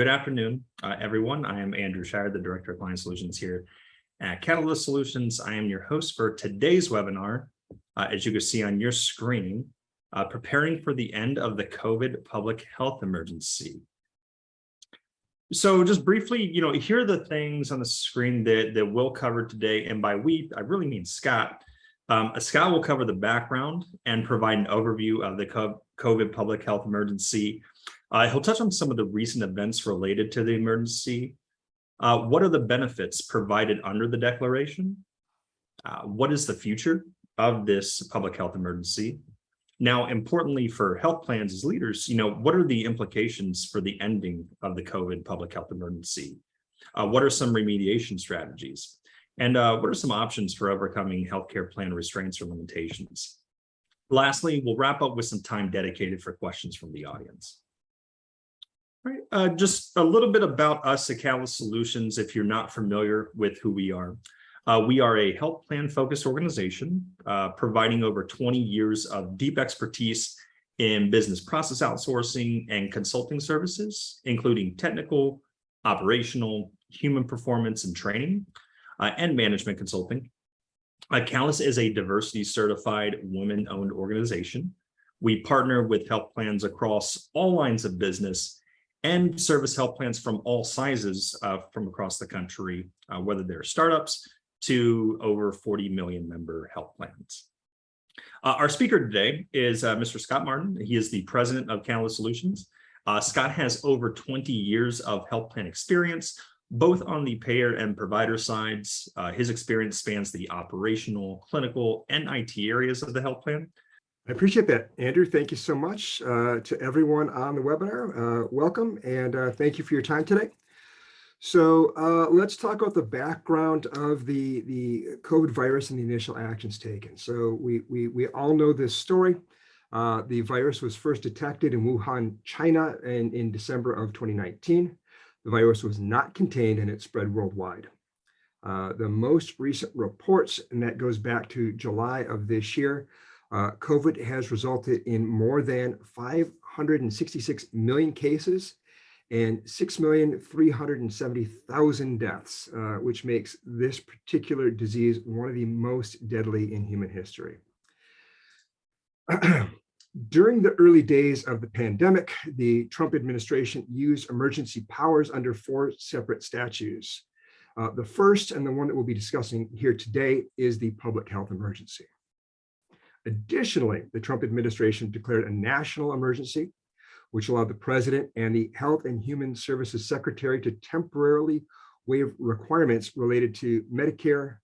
Good afternoon, everyone. I am Andrew Shire, the Director of Client Solutions here at Catalyst Solutions. I am your host for today's webinar. As you can see on your screen, preparing for the end of the COVID public health emergency. So just briefly, here are the things on the screen that we'll cover today. And by we, I really mean Scott. Scott will cover the background and provide an overview of the COVID public health emergency. He'll touch on some of the recent events related to the emergency. What are the benefits provided under the declaration? What is the future of this public health emergency? Now, importantly for health plans as leaders, what are the implications for the ending of the COVID public health emergency? What are some remediation strategies? And what are some options for overcoming healthcare plan restraints or limitations? Lastly, we'll wrap up with some time dedicated for questions from the audience. All right, just a little bit about us at Catalyst Solutions, if you're not familiar with who we are. We are a health plan focused organization, providing over 20 years of deep expertise in business process outsourcing and consulting services, including technical, operational, human performance and training, and management consulting. Catalyst is a diversity certified women-owned organization. We partner with health plans across all lines of business and service health plans from all sizes from across the country, whether they're startups to over 40 million member health plans. Our speaker today is Mr. Scott Martin. He is the president of Catalyst Solutions. Scott has over 20 years of health plan experience, both on the payer and provider sides. His experience spans the operational, clinical, and IT areas of the health plan. I appreciate that, Andrew. Thank you so much to everyone on the webinar. Welcome, and thank you for your time today. So let's talk about the background of the COVID virus and the initial actions taken. So we all know this story. The virus was first detected in Wuhan, China, in December of 2019. The virus was not contained and it spread worldwide. The most recent reports, and that goes back to July of this year, COVID has resulted in more than 566 million cases and 6,370,000 deaths, which makes this particular disease one of the most deadly in human history. During the early days of the pandemic, the Trump administration used emergency powers under 4 separate statutes. The first, and the one that we'll be discussing here today, is the public health emergency. Additionally, the Trump administration declared a national emergency, which allowed the president and the Health and Human Services Secretary to temporarily waive requirements related to Medicare,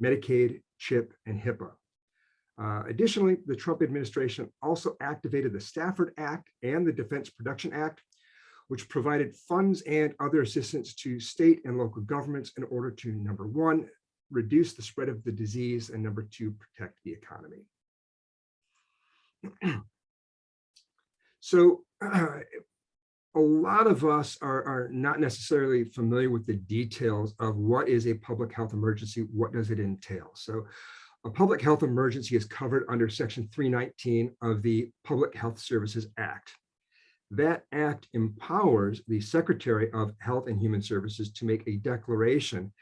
Medicaid, CHIP, and HIPAA. Additionally, the Trump administration also activated the Stafford Act and the Defense Production Act, which provided funds and other assistance to state and local governments in order to, number 1, reduce the spread of the disease, and number 2, protect the economy. So a lot of us are not necessarily familiar with the details of what is a public health emergency. What does it entail? So a public health emergency is covered under Section 319 of the Public Health Services Act. That act empowers the Secretary of Health and Human Services to make a declaration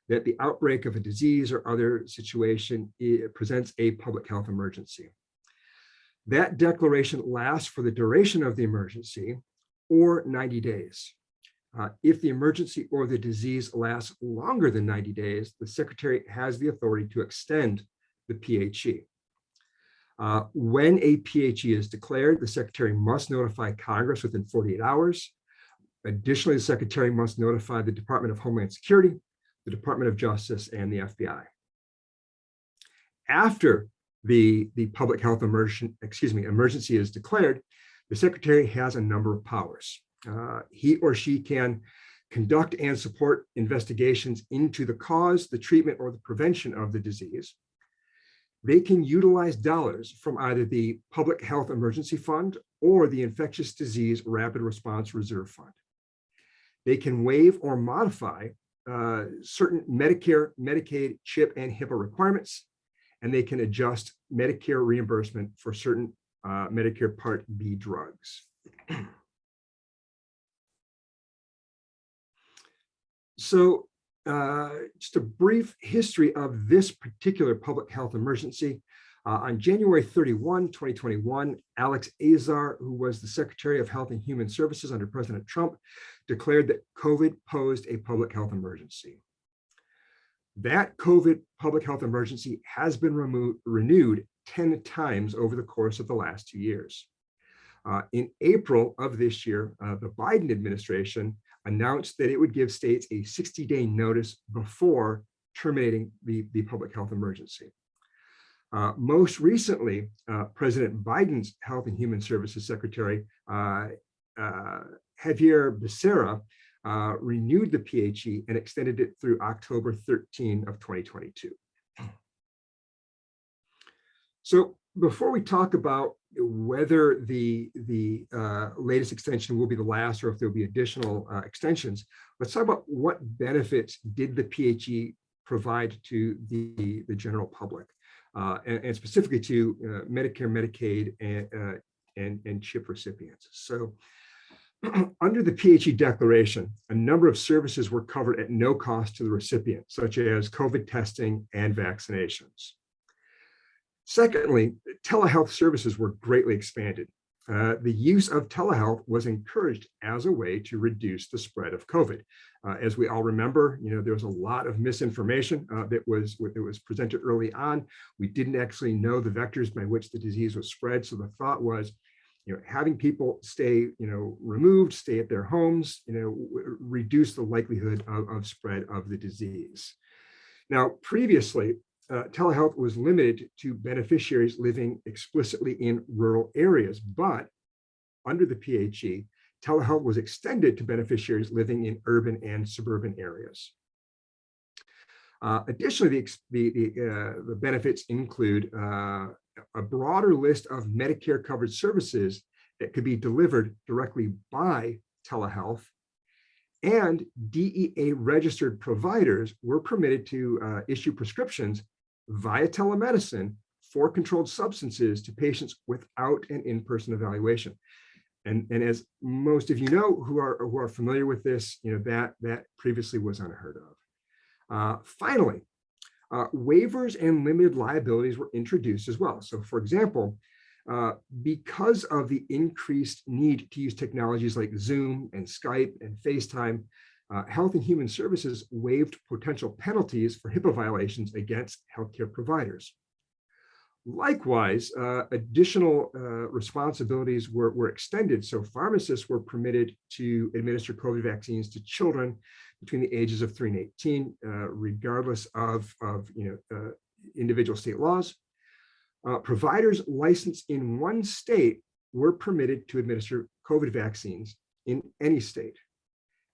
that the outbreak of a disease or other situation presents a public health emergency. That declaration lasts for the duration of the emergency or 90 days. If the emergency or the disease lasts longer than 90 days, the Secretary has the authority to extend the PHE. When a PHE is declared, the Secretary must notify Congress within 48 hours. Additionally, the Secretary must notify the Department of Homeland Security, the Department of Justice, and the FBI. After the public health emergency is declared, the Secretary has a number of powers. He or she can conduct and support investigations into the cause, the treatment, or the prevention of the disease. They can utilize dollars from either the Public Health Emergency Fund or the Infectious Disease Rapid Response Reserve Fund. They can waive or modify certain Medicare, Medicaid, CHIP, and HIPAA requirements, and they can adjust Medicare reimbursement for certain Medicare Part B drugs. So just a brief history of this particular public health emergency. On January 31, 2021, Alex Azar, who was the Secretary of Health and Human Services under President Trump, declared that COVID posed a public health emergency. That COVID public health emergency has been renewed 10 times over the course of the last 2 years. In April of this year, the Biden administration announced that it would give states a 60-day notice before terminating the public health emergency. Most recently, President Biden's Health and Human Services Secretary, Javier Becerra, renewed the PHE and extended it through October 13 of 2022. So before we talk about whether the latest extension will be the last or if there'll be additional extensions, let's talk about what benefits did the PHE provide to the general public, and specifically to Medicare, Medicaid, and CHIP recipients. So under the PHE declaration, a number of services were covered at no cost to the recipient, such as COVID testing and vaccinations. Secondly, telehealth services were greatly expanded. The use of telehealth was encouraged as a way to reduce the spread of COVID. As we all remember, there was a lot of misinformation that was presented early on. We didn't actually know the vectors by which the disease was spread. So the thought was, having people stay, removed, stay at their homes, reduce the likelihood of spread of the disease. Now, previously, telehealth was limited to beneficiaries living explicitly in rural areas, but under the PHE, telehealth was extended to beneficiaries living in urban and suburban areas. Additionally, the benefits include a broader list of Medicare covered services that could be delivered directly by telehealth, and DEA registered providers were permitted to issue prescriptions via telemedicine for controlled substances to patients without an in-person evaluation. And as most of you know who are familiar with this, that previously was unheard of. Finally, waivers and limited liabilities were introduced as well. So for example, because of the increased need to use technologies like Zoom and Skype and FaceTime, Health and Human Services waived potential penalties for HIPAA violations against healthcare providers. Likewise, additional responsibilities were extended. So pharmacists were permitted to administer COVID vaccines to children between the ages of 3 and 18, regardless of individual state laws. Providers licensed in one state were permitted to administer COVID vaccines in any state.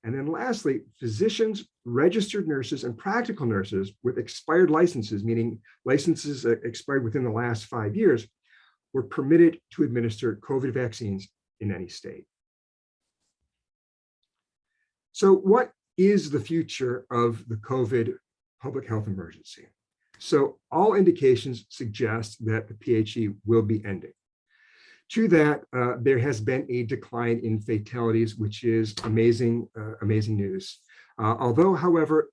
And then lastly, physicians, registered nurses, and practical nurses with expired licenses, meaning licenses expired within the last 5 years, were permitted to administer COVID vaccines in any state. So what is the future of the COVID public health emergency? So all indications suggest that the PHE will be ending. To that, there has been a decline in fatalities, which is amazing news. Although, however,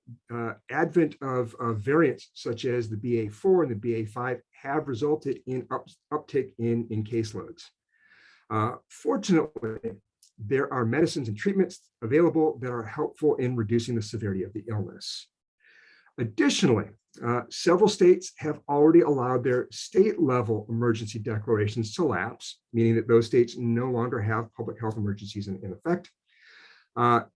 advent of variants such as the BA4 and the BA5 have resulted in uptick in caseloads. Fortunately, there are medicines and treatments available that are helpful in reducing the severity of the illness. Additionally, several states have already allowed their state-level emergency declarations to lapse, meaning that those states no longer have public health emergencies in effect.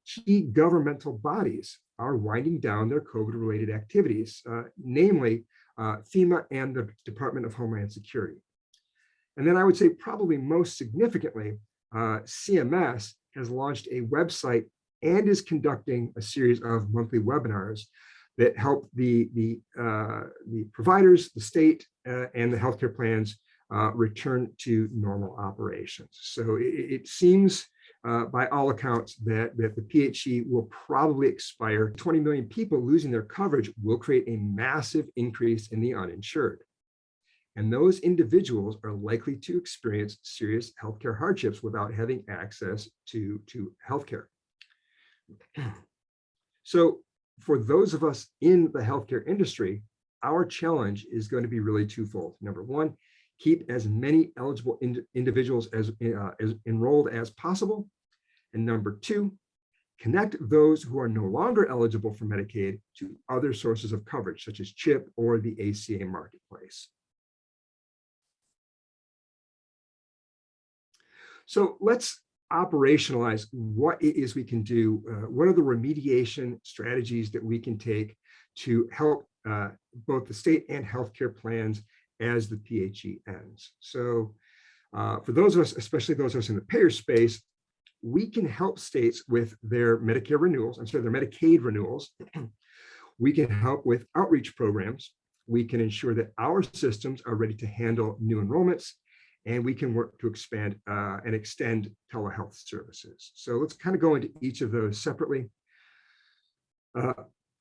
Key governmental bodies are winding down their COVID-related activities, namely FEMA and the Department of Homeland Security. And then I would say probably most significantly, CMS has launched a website and is conducting a series of monthly webinars that help the providers, the state, and the healthcare plans return to normal operations. So it seems, by all accounts, that the PHE will probably expire. 20 million people losing their coverage will create a massive increase in the uninsured. And those individuals are likely to experience serious healthcare hardships without having access to healthcare. So for those of us in the healthcare industry, our challenge is going to be really twofold. Number one, keep as many eligible individuals as enrolled as possible. And number two, connect those who are no longer eligible for Medicaid to other sources of coverage, such as CHIP or the ACA marketplace. So let's operationalize what it is we can do. What are the remediation strategies that we can take to help both the state and healthcare plans as the PHE ends? So for those of us, especially those of us in the payer space, we can help states with their Medicare renewals, their Medicaid renewals. We can help with outreach programs. We can ensure that our systems are ready to handle new enrollments, and we can work to expand and extend telehealth services. So let's kind of go into each of those separately.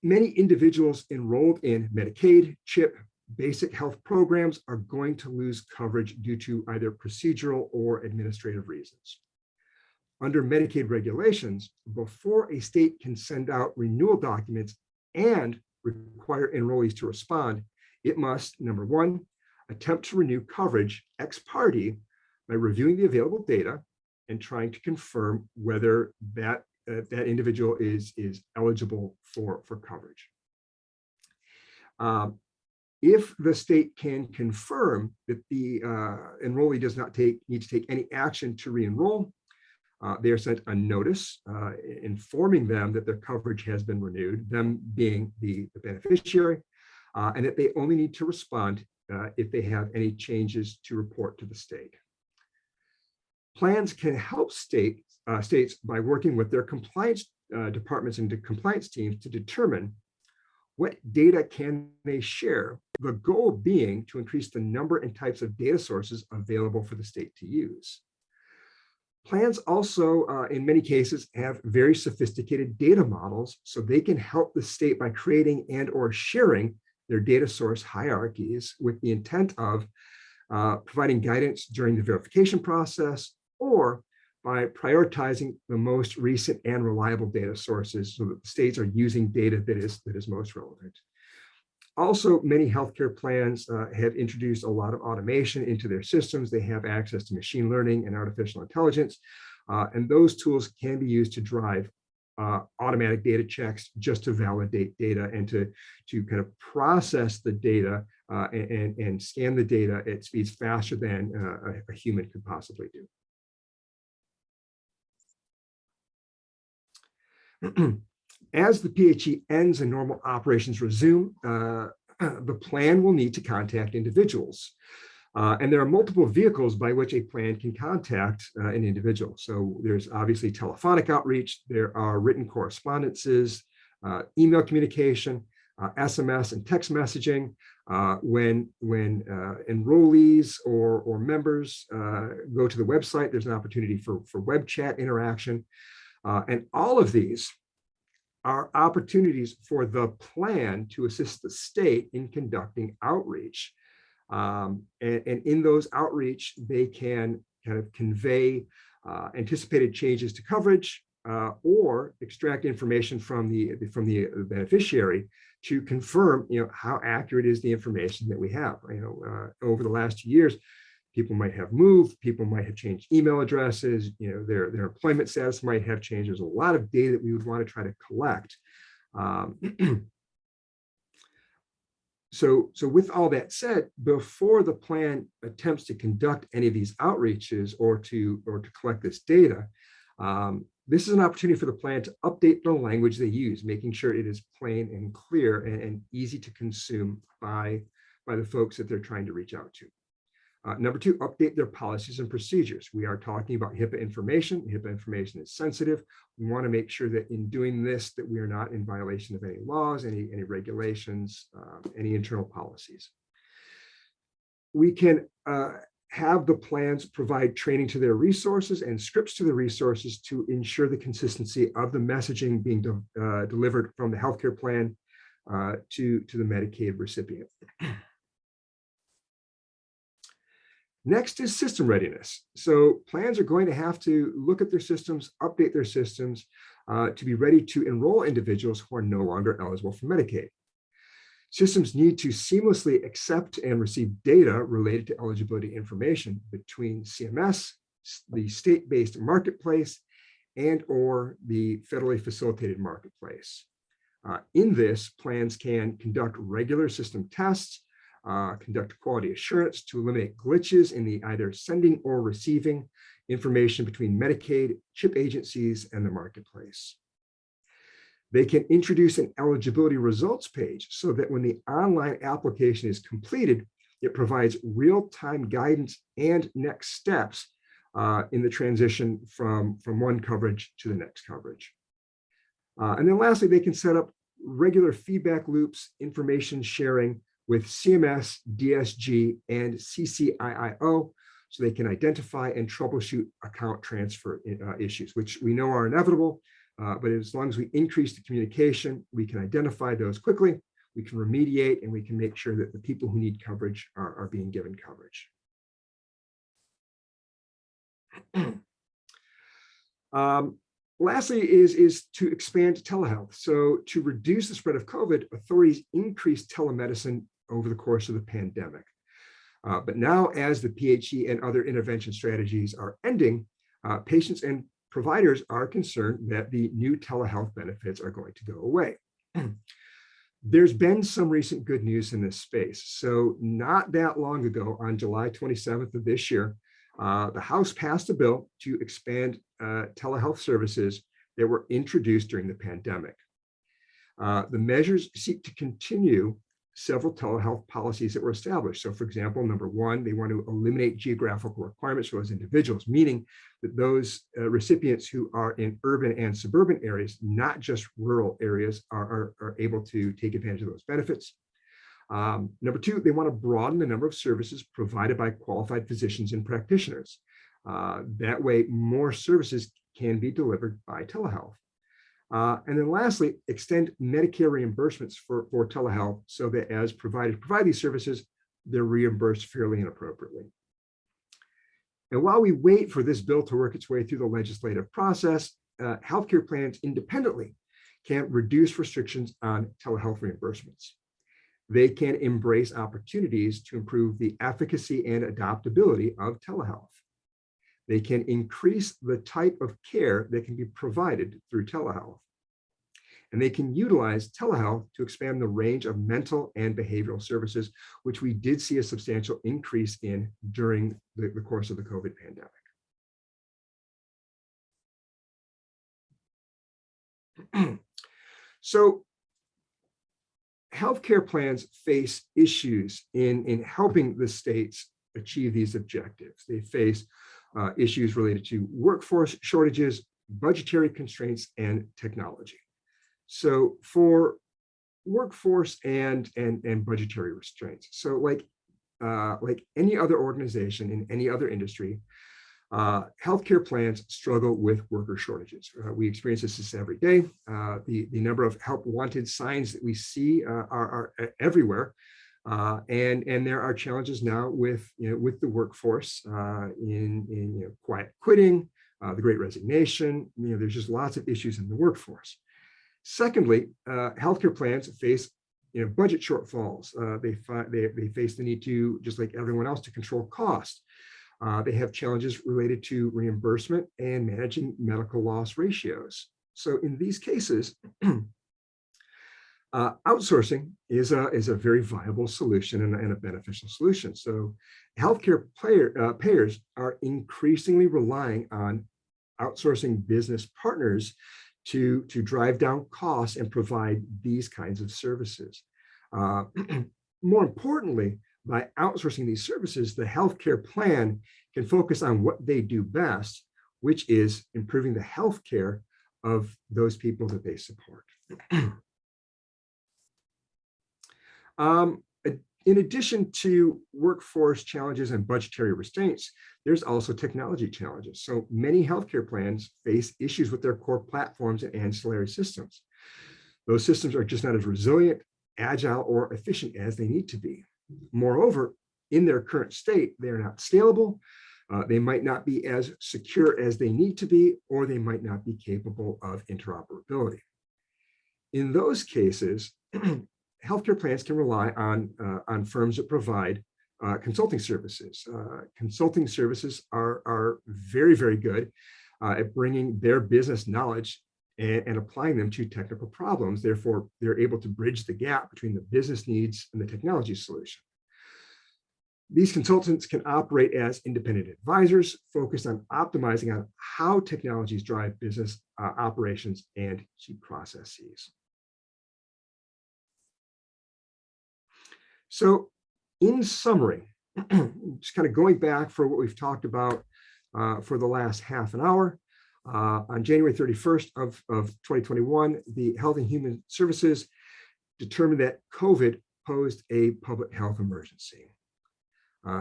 Many individuals enrolled in Medicaid, CHIP, basic health programs are going to lose coverage due to either procedural or administrative reasons. Under Medicaid regulations, before a state can send out renewal documents and require enrollees to respond, it must, number one, attempt to renew coverage ex parte by reviewing the available data and trying to confirm whether that individual is eligible for coverage. If the state can confirm that the enrollee does not need to take any action to re-enroll, they are sent a notice informing them that their coverage has been renewed, them being the beneficiary, and that they only need to respond if they have any changes to report to the state. Plans can help states by working with their compliance departments and compliance teams to determine what data can they share, the goal being to increase the number and types of data sources available for the state to use. Plans also, in many cases, have very sophisticated data models, so they can help the state by creating and or sharing their data source hierarchies with the intent of providing guidance during the verification process, or by prioritizing the most recent and reliable data sources so that the states are using data that is most relevant. Also, many healthcare plans have introduced a lot of automation into their systems. They have access to machine learning and artificial intelligence, and those tools can be used to drive automatic data checks just to validate data and to kind of process the data and scan the data at speeds faster than a human could possibly do. As the PHE ends and normal operations resume, the plan will need to contact individuals. And there are multiple vehicles by which a plan can contact an individual. So there's obviously telephonic outreach, there are written correspondences, email communication, SMS and text messaging. When enrollees or members go to the website, there's an opportunity for web chat interaction. And all of these are opportunities for the plan to assist the state in conducting outreach. And in those outreach, they can kind of convey anticipated changes to coverage or extract information from the beneficiary to confirm, how accurate is the information that we have. Over the last 2 years, people might have moved, people might have changed email addresses, their employment status might have changed. There's a lot of data that we would want to try to collect. So with all that said, before the plan attempts to conduct any of these outreaches or to collect this data, this is an opportunity for the plan to update the language they use, making sure it is plain and clear and easy to consume by the folks that they're trying to reach out to. Number two, update their policies and procedures. We are talking about HIPAA information. HIPAA information is sensitive. We want to make sure that in doing this, that we are not in violation of any laws, any regulations, any internal policies. We can have the plans provide training to their resources and scripts to the resources to ensure the consistency of the messaging being delivered from the healthcare plan to the Medicaid recipient. Next is system readiness. So plans are going to have to look at their systems, update their systems, to be ready to enroll individuals who are no longer eligible for Medicaid. Systems need to seamlessly accept and receive data related to eligibility information between CMS, the state-based marketplace, and or the federally facilitated marketplace. In this, plans can conduct regular system tests, conduct quality assurance to eliminate glitches in the either sending or receiving information between Medicaid, CHIP agencies, and the marketplace. They can introduce an eligibility results page so that when the online application is completed, it provides real-time guidance and next steps in the transition from one coverage to the next coverage. And then lastly, they can set up regular feedback loops, information sharing with CMS, DSG, and CCIIO, so they can identify and troubleshoot account transfer issues, which we know are inevitable. But as long as we increase the communication, we can identify those quickly, we can remediate, and we can make sure that the people who need coverage are being given coverage. Lastly is to expand telehealth. So to reduce the spread of COVID, authorities increased telemedicine over the course of the pandemic. But now, as the PHE and other intervention strategies are ending, patients and providers are concerned that the new telehealth benefits are going to go away. There's been some recent good news in this space. So not that long ago, on July 27th of this year, the House passed a bill to expand telehealth services that were introduced during the pandemic. The measures seek to continue several telehealth policies that were established. So for example, number one, they want to eliminate geographical requirements for those individuals, meaning that those recipients who are in urban and suburban areas, not just rural areas, are able to take advantage of those benefits. Number two, they want to broaden the number of services provided by qualified physicians and practitioners. That way, more services can be delivered by telehealth. And then lastly, extend Medicare reimbursements for telehealth so that as providers provide these services, they're reimbursed fairly and appropriately. And while we wait for this bill to work its way through the legislative process, healthcare plans independently can reduce restrictions on telehealth reimbursements. They can embrace opportunities to improve the efficacy and adoptability of telehealth. They can increase the type of care that can be provided through telehealth. And they can utilize telehealth to expand the range of mental and behavioral services, which we did see a substantial increase in during the course of the COVID pandemic. So healthcare plans face issues in helping the states achieve these objectives. They face issues related to workforce shortages, budgetary constraints, and technology. So for workforce and budgetary restraints, so like any other organization in any other industry, healthcare plans struggle with worker shortages. We experience this every day. The number of help wanted signs that we see are everywhere. And there are challenges now with the workforce in quiet quitting, the Great Resignation. There's just lots of issues in the workforce. Secondly, healthcare plans face budget shortfalls. They face the need to, just like everyone else, to control cost. They have challenges related to reimbursement and managing medical loss ratios. So in these cases, outsourcing is a very viable solution and a beneficial solution. So healthcare payers are increasingly relying on outsourcing business partners to drive down costs and provide these kinds of services. More importantly, by outsourcing these services, the healthcare plan can focus on what they do best, which is improving the healthcare of those people that they support. In addition to workforce challenges and budgetary restraints, there's also technology challenges. So many healthcare plans face issues with their core platforms and ancillary systems. Those systems are just not as resilient, agile, or efficient as they need to be. Moreover, in their current state, they are not scalable, They might not be as secure as they need to be, or they might not be capable of interoperability. In those cases, healthcare plans can rely on firms that provide consulting services. Consulting services are very, very good at bringing their business knowledge and applying them to technical problems. Therefore, they're able to bridge the gap between the business needs and the technology solution. These consultants can operate as independent advisors focused on optimizing on how technologies drive business operations and key processes. So in summary, just kind of going back for what we've talked about for the last half an hour, on January 31st of 2021, the Health and Human Services determined that COVID posed a public health emergency.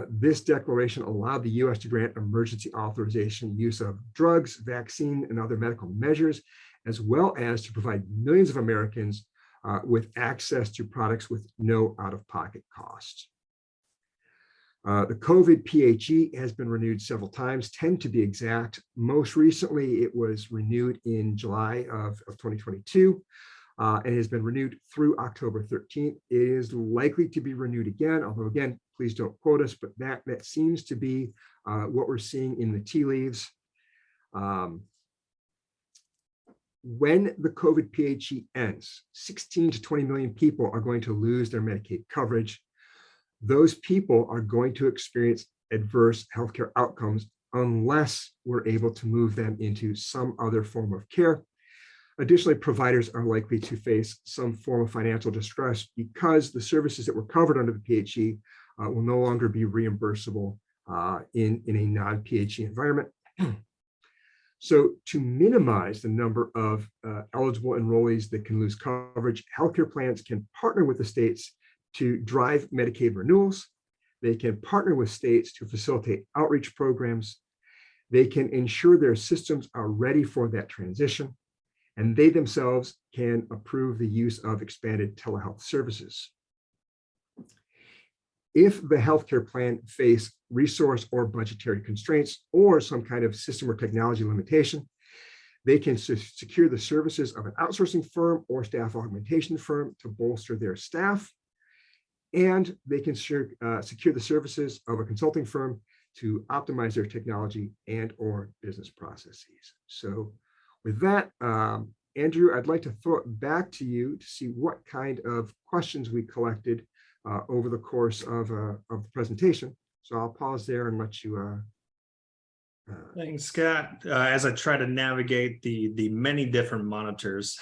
This declaration allowed the U.S. to grant emergency authorization use of drugs, vaccine, and other medical measures, as well as to provide millions of Americans with access to products with no out-of-pocket costs. The COVID PHE has been renewed several times, 10 to be exact. Most recently, it was renewed in July of 2022 and has been renewed through October 13th. It is likely to be renewed again, although again, please don't quote us, but that seems to be what we're seeing in the tea leaves. When the COVID PHE ends, 16 to 20 million people are going to lose their Medicaid coverage. Those people are going to experience adverse healthcare outcomes unless we're able to move them into some other form of care. Additionally, providers are likely to face some form of financial distress because the services that were covered under the PHE will no longer be reimbursable in a non-PHE environment. So to minimize the number of eligible enrollees that can lose coverage, healthcare plans can partner with the states to drive Medicaid renewals. They can partner with states to facilitate outreach programs. They can ensure their systems are ready for that transition, and they themselves can approve the use of expanded telehealth services. If the healthcare plan face resource or budgetary constraints or some kind of system or technology limitation, they can secure the services of an outsourcing firm or staff augmentation firm to bolster their staff. And they can secure the services of a consulting firm to optimize their technology and or business processes. So with that, Andrew, I'd like to throw it back to you to see what kind of questions we collected over the course of the presentation. So I'll pause there and let you. Thanks, Scott. As I try to navigate the many different monitors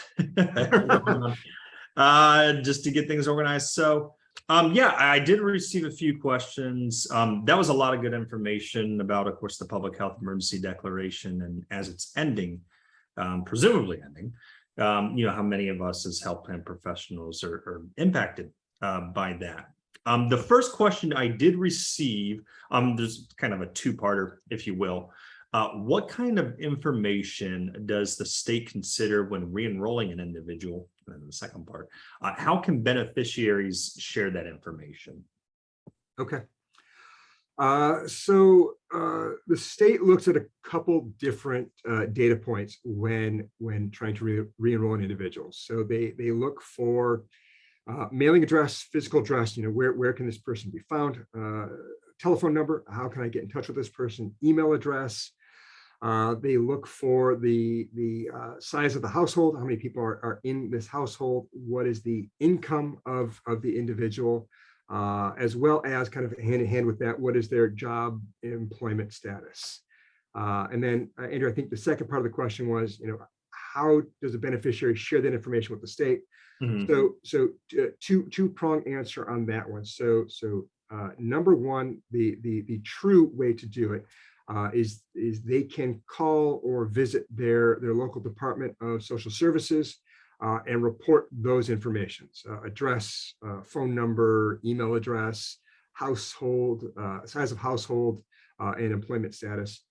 just to get things organized. So yeah, I did receive a few questions. That was a lot of good information about, of course, the Public Health Emergency Declaration and as it's ending, presumably ending, how many of us as health plan professionals are impacted by that. The first question I did receive, there's kind of a two-parter, if you will. What kind of information does the state consider when re-enrolling an individual? And the second part, how can beneficiaries share that information? Okay. So the state looks at a couple different data points when trying to re-enroll an individual. So they look for mailing address, physical address, where can this person be found? Telephone number, how can I get in touch with this person? Email address. They look for the size of the household, how many people are in this household, what is the income of the individual, as well as kind of hand in hand with that, what is their job employment status? And then, Andrew, I think the second part of the question was, how does the beneficiary share that information with the state? Mm-hmm. So two-prong answer on that one. So number one, the true way to do it is they can call or visit their local Department of Social Services and report those informations, address, phone number, email address, household, size of household, and employment status.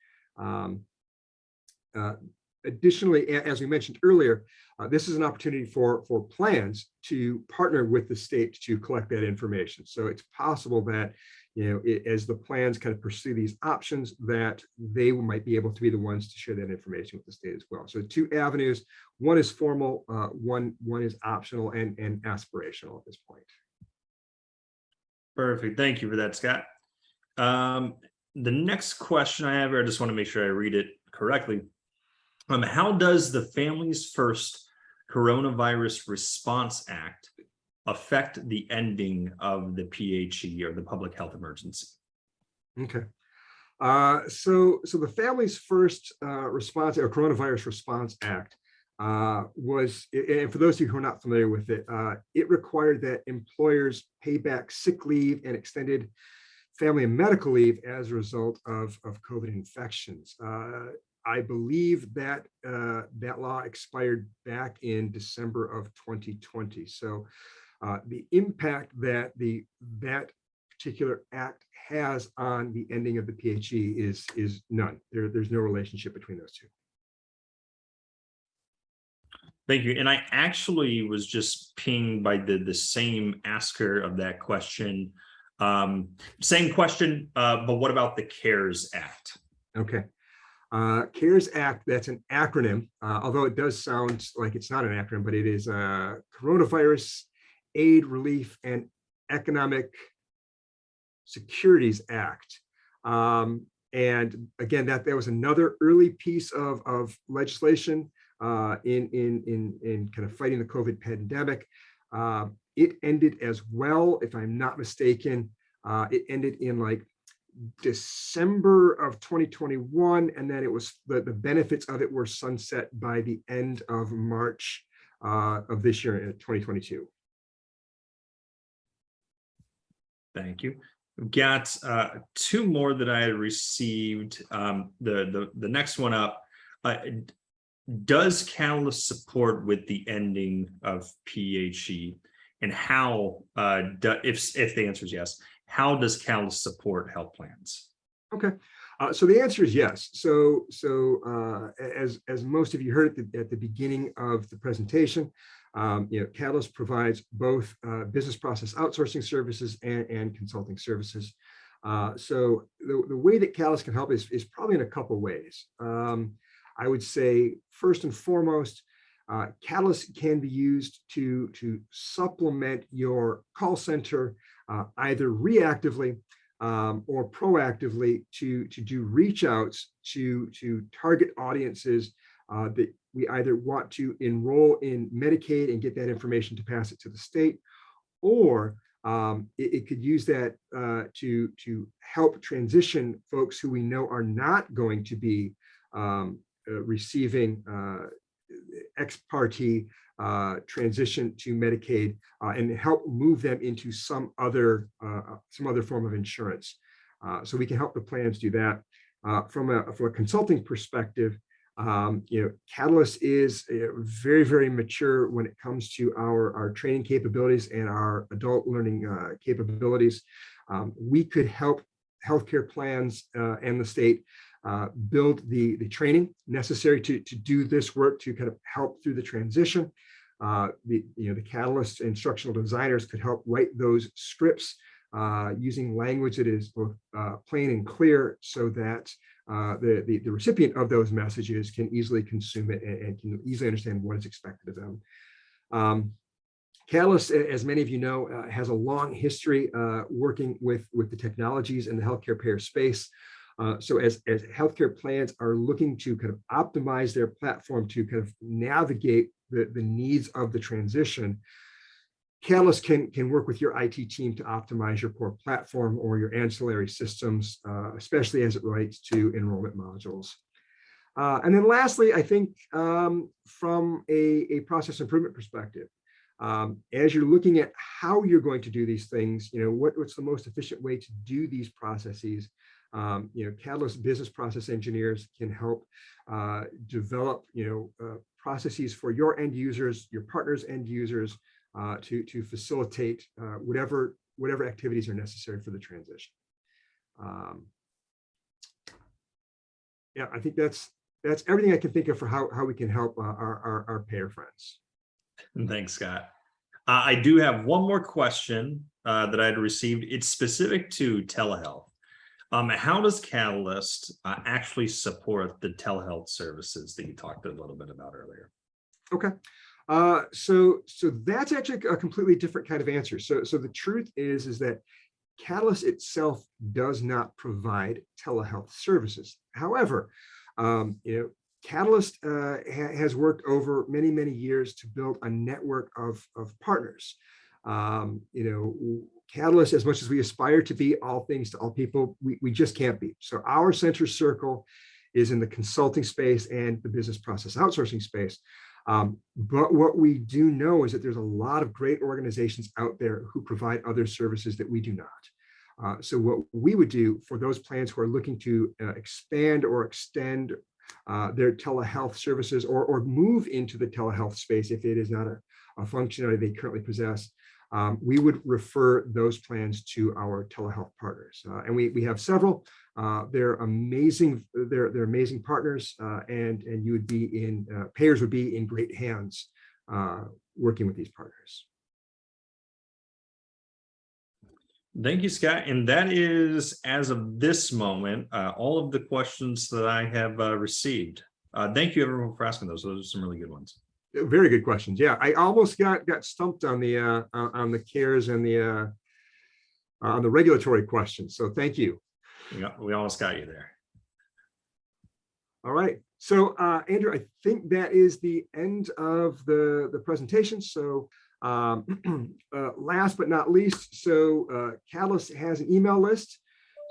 Additionally, as we mentioned earlier, this is an opportunity for plans to partner with the state to collect that information. So it's possible that as the plans kind of pursue these options, that they might be able to be the ones to share that information with the state as well. So two avenues: one is formal, one is optional and aspirational at this point. Perfect. Thank you for that, Scott. The next question I have here, I just want to make sure I read it correctly. How does the Families First Coronavirus Response Act affect the ending of the PHE, or the public health emergency? Okay. So the Families First Response, or Coronavirus Response Act, was, and for those of you who are not familiar with it, it required that employers pay back sick leave and extended family and medical leave as a result of COVID infections. I believe that that law expired back in December of 2020. So the impact that that particular act has on the ending of the PHE is none. There's no relationship between those two. Thank you. And I actually was just pinged by the same asker of that question. Same question, but what about the CARES Act? Okay. CARES Act, that's an acronym, although it does sound like it's not an acronym, but it is Coronavirus Aid, Relief, and Economic Securities Act. And again, that was another early piece of legislation in kind of fighting the COVID pandemic. It ended as well, if I'm not mistaken. It ended in like December of 2021, and then it was the benefits of it were sunset by the end of March of this year, in 2022. Thank you. We've got two more that I had received. The next one up. Does Catalyst support with the ending of PHE, and how, if the answer is yes, how does Catalyst support health plans? Okay, so the answer is yes. So as most of you heard at the beginning of the presentation, Catalyst provides both business process outsourcing services and consulting services. So the way that Catalyst can help is probably in a couple ways. I would say first and foremost, Catalyst can be used to supplement your call center, either reactively or proactively, to do reach outs to target audiences that we either want to enroll in Medicaid and get that information to pass it to the state, or it could use that to help transition folks who we know are not going to be receiving ex parte transition to Medicaid, and help move them into some other form of insurance. So we can help the plans do that. From a consulting perspective, Catalyst is very, very mature when it comes to our training capabilities and our adult learning capabilities. We could help healthcare plans and the state build the training necessary to do this work, to kind of help through the transition. The Catalyst instructional designers could help write those scripts using language that is both plain and clear, so that the recipient of those messages can easily consume it and can easily understand what is expected of them. Catalyst, as many of you know, has a long history working with the technologies in the healthcare payer space. So as healthcare plans are looking to kind of optimize their platform to kind of navigate the needs of the transition, Catalyst can work with your IT team to optimize your core platform or your ancillary systems, especially as it relates to enrollment modules. And then lastly, I think from a process improvement perspective, as you're looking at how you're going to do these things, what's the most efficient way to do these processes, Catalyst business process engineers can help develop, processes for your end users, your partners' end users, to facilitate whatever activities are necessary for the transition. Yeah, I think that's everything I can think of for how we can help our payer friends. Thanks, Scott. I do have one more question that I'd received. It's specific to telehealth. How does Catalyst actually support the telehealth services that you talked a little bit about earlier? Okay. So that's actually a completely different kind of answer. So the truth is that Catalyst itself does not provide telehealth services. However, Catalyst has worked over many, many years to build a network of partners. Catalyst, as much as we aspire to be all things to all people, we just can't be. So our center circle is in the consulting space and the business process outsourcing space. But what we do know is that there's a lot of great organizations out there who provide other services that we do not. So what we would do for those plans who are looking to expand or extend their telehealth services or move into the telehealth space, if it is not a functionality they currently possess, we would refer those plans to our telehealth partners. And we have several. They're amazing. They're amazing partners, and you would be in payers would be in great hands working with these partners. Thank you, Scott. And that is, as of this moment, all of the questions that I have received. Thank you, everyone, for asking those. Those are some really good ones. Very good questions. Yeah, I almost got stumped on the CARES and on the regulatory questions. So thank you. Yeah, we almost got you there. All right. So Andrew, I think that is the end of the presentation. So last but not least, so Catalyst has an email list.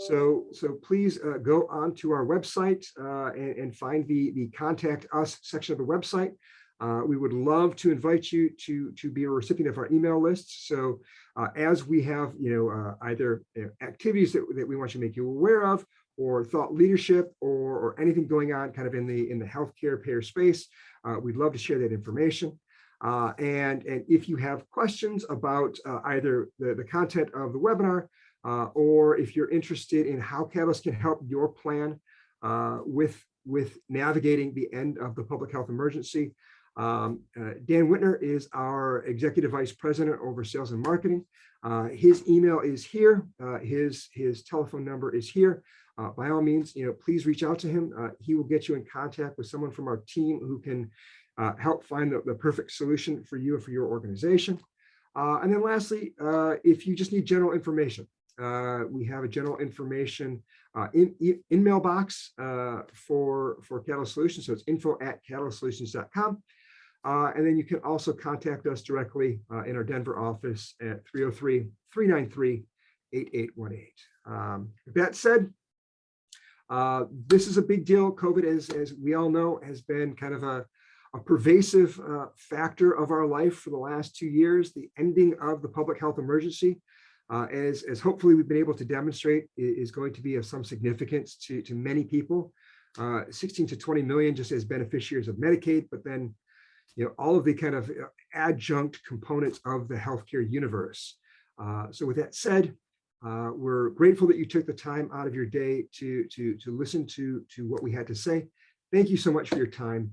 So please go onto our website and find the contact us section of the website. We would love to invite you to be a recipient of our email list. So as we have, either activities that we want you to make you aware of, or thought leadership, or anything going on kind of in the healthcare payer space, we'd love to share that information. And if you have questions about either the content of the webinar, or if you're interested in how Catalyst can help your plan with navigating the end of the public health emergency, Dan Whitner is our Executive Vice President over Sales and Marketing. His email is here. His telephone number is here. By all means, please reach out to him. He will get you in contact with someone from our team who can help find the perfect solution for you and for your organization. And then lastly, if you just need general information, we have a general information in mailbox for Catalyst Solutions. So it's info@catalystsolutions.com. And then you can also contact us directly in our Denver office at 303-393-8818. With that said, this is a big deal. COVID, as we all know, has been kind of a pervasive factor of our life for the last 2 years. The ending of the public health emergency, as hopefully we've been able to demonstrate, is going to be of some significance to many people. 16 to 20 million just as beneficiaries of Medicaid, but then all of the kind of adjunct components of the healthcare universe. So with that said, we're grateful that you took the time out of your day to listen to what we had to say. Thank you so much for your time.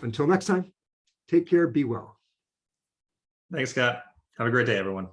Until next time, take care, be well. Thanks, Scott. Have a great day, everyone.